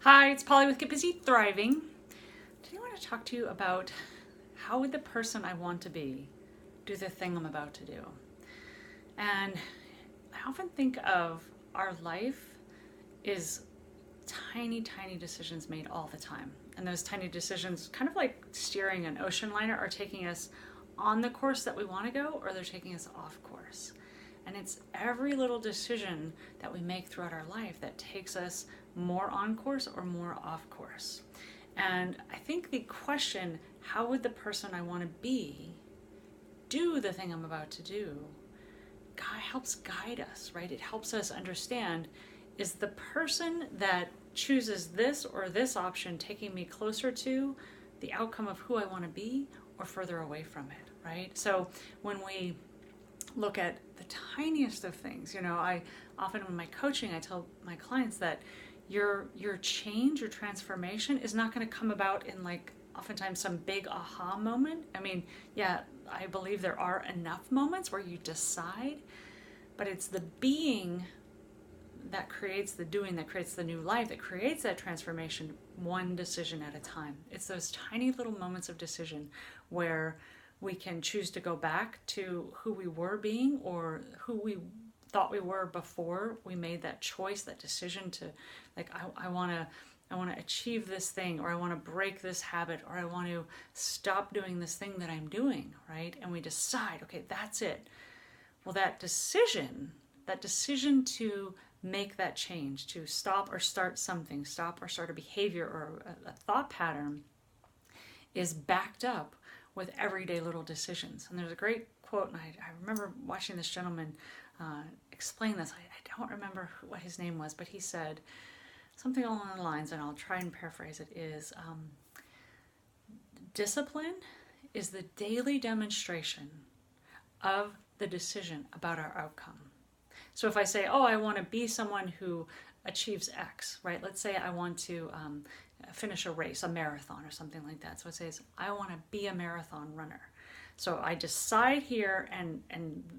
Hi, it's Polly with Get Busy Thriving. Today I want to talk to you about how would the person I want to be do the thing I'm about to do. And I often think of our life is tiny, tiny decisions made all the time. And those tiny decisions, kind of like steering an ocean liner, are taking us on the course that we want to go or they're taking us off course. And it's every little decision that we make throughout our life that takes us more on course or more off course. And I think the question, how would the person I want to be do the thing I'm about to do, helps guide us, right? It helps us understand, is the person that chooses this or this option taking me closer to the outcome of who I want to be or further away from it, right? So when we look at the tiniest of things, I often in my coaching, I tell my clients that your change, your transformation is not going to come about in like oftentimes some big aha moment. I mean, yeah, I believe there are enough moments where you decide, but it's the being that creates the doing, that creates the new life, that creates that transformation one decision at a time. It's those tiny little moments of decision where we can choose to go back to who we were being or who we thought we were before we made that choice, that decision to, like, I want to achieve this thing, or I want to break this habit, or I want to stop doing this thing that I'm doing, right? And we decide, okay, that's it. Well, that decision to make that change, to stop or start something, stop or start a behavior or a thought pattern, is backed up with everyday little decisions. And there's a great quote, and I remember watching this gentleman explain this. I don't remember what his name was, but he said something along the lines, and I'll try and paraphrase it, is discipline is the daily demonstration of the decision about our outcome. So if I say, oh, I want to be someone who achieves X, right? Let's say I want to finish a race, a marathon or something like that. So it says, I want to be a marathon runner. So I decide here and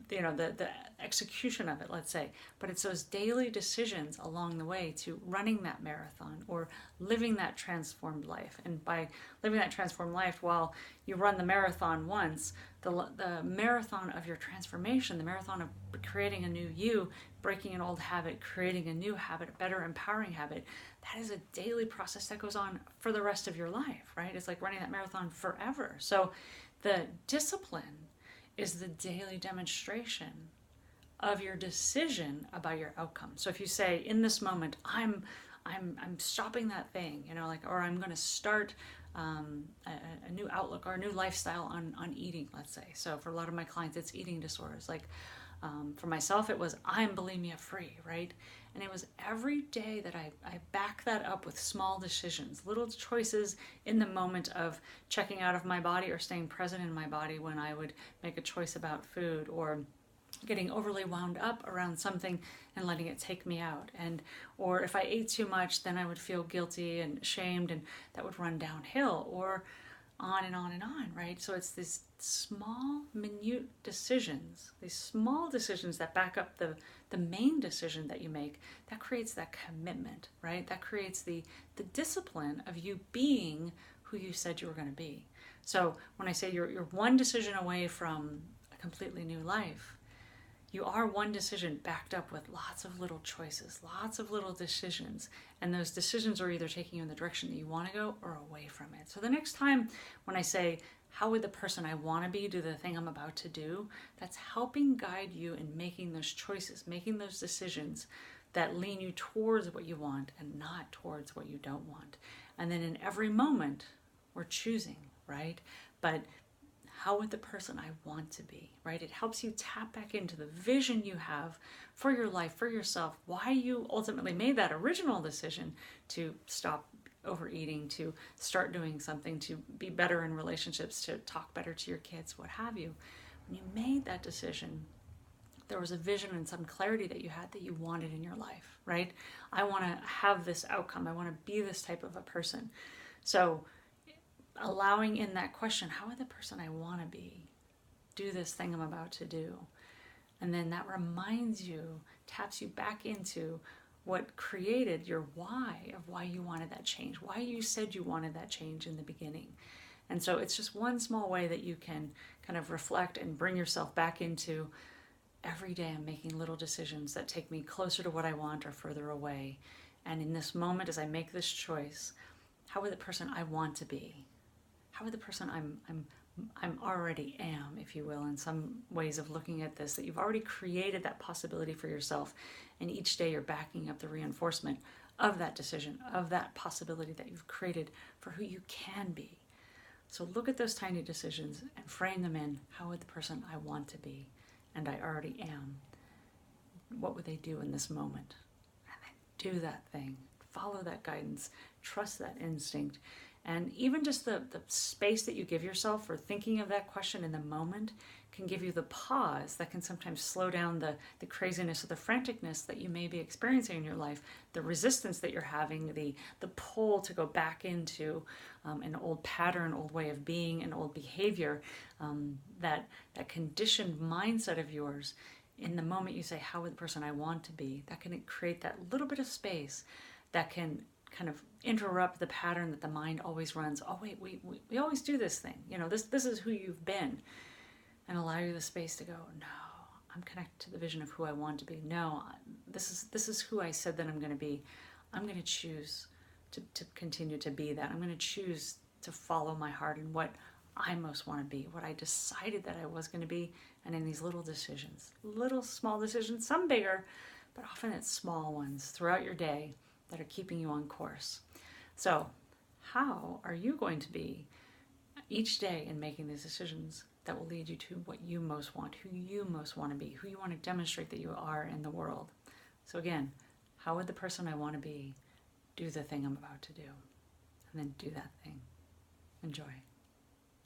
the execution of it, let's say, but it's those daily decisions along the way to running that marathon or living that transformed life. And by living that transformed life, while you run the marathon once, the marathon of your transformation, the marathon of creating a new you, breaking an old habit, creating a new habit, a better empowering habit, that is a daily process that goes on for the rest of your life, right? It's like running that marathon forever. So the discipline is the daily demonstration of your decision about your outcome. So if you say, in this moment, I'm stopping that thing, or I'm going to start a new outlook or a new lifestyle on eating, let's say. So for a lot of my clients, it's eating disorders. Like for myself, it was, I'm bulimia free, right? And it was every day that I back that up with small decisions, little choices in the moment of checking out of my body or staying present in my body when I would make a choice about food, or getting overly wound up around something and letting it take me out. Or if I ate too much, then I would feel guilty and ashamed, and that would run downhill, or on and on and on, right? So it's these small, minute decisions, these small decisions that back up the main decision that you make, that creates that commitment, right? That creates the discipline of you being who you said you were going to be. So when I say you're one decision away from a completely new life, you are one decision backed up with lots of little choices, lots of little decisions. And those decisions are either taking you in the direction that you want to go or away from it. So the next time when I say, how would the person I want to be do the thing I'm about to do? That's helping guide you in making those choices, making those decisions that lean you towards what you want and not towards what you don't want. And then in every moment, we're choosing, right? But how would the person I want to be, right? It helps you tap back into the vision you have for your life, for yourself, why you ultimately made that original decision to stop overeating, to start doing something, to be better in relationships, to talk better to your kids, what have you. When you made that decision, there was a vision and some clarity that you had that you wanted in your life, right? I want to have this outcome. I want to be this type of a person. So allowing in that question, how would the person I want to be do this thing I'm about to do? And then that reminds you, taps you back into what created your why of why you wanted that change, why you said you wanted that change in the beginning. And so it's just one small way that you can kind of reflect and bring yourself back into, every day I'm making little decisions that take me closer to what I want or further away. And in this moment, as I make this choice, how would the person I want to be? How would the person I'm already am, if you will, in some ways of looking at this, that you've already created that possibility for yourself, and each day you're backing up the reinforcement of that decision, of that possibility that you've created for who you can be. So look at those tiny decisions and frame them in, how would the person I want to be, and I already am, what would they do in this moment? And then do that thing, follow that guidance, trust that instinct. And even just the space that you give yourself for thinking of that question in the moment can give you the pause that can sometimes slow down the craziness or the franticness that you may be experiencing in your life, the resistance that you're having, the pull to go back into an old pattern, old way of being, an old behavior, that conditioned mindset of yours. In the moment you say, how would the person I want to be, that can create that little bit of space that can kind of interrupt the pattern that the mind always runs. Oh wait, we always do this thing. This is who you've been. And allow you the space to go, no, I'm connected to the vision of who I want to be. No, this is who I said that I'm going to be. I'm going to choose to continue to be that. I'm going to choose to follow my heart and what I most want to be, what I decided that I was going to be. And in these little decisions, little small decisions, some bigger, but often it's small ones throughout your day that are keeping you on course. So how are you going to be each day in making these decisions that will lead you to what you most want, who you most want to be, who you want to demonstrate that you are in the world? So again, how would the person I want to be do the thing I'm about to do? And then do that thing. Enjoy.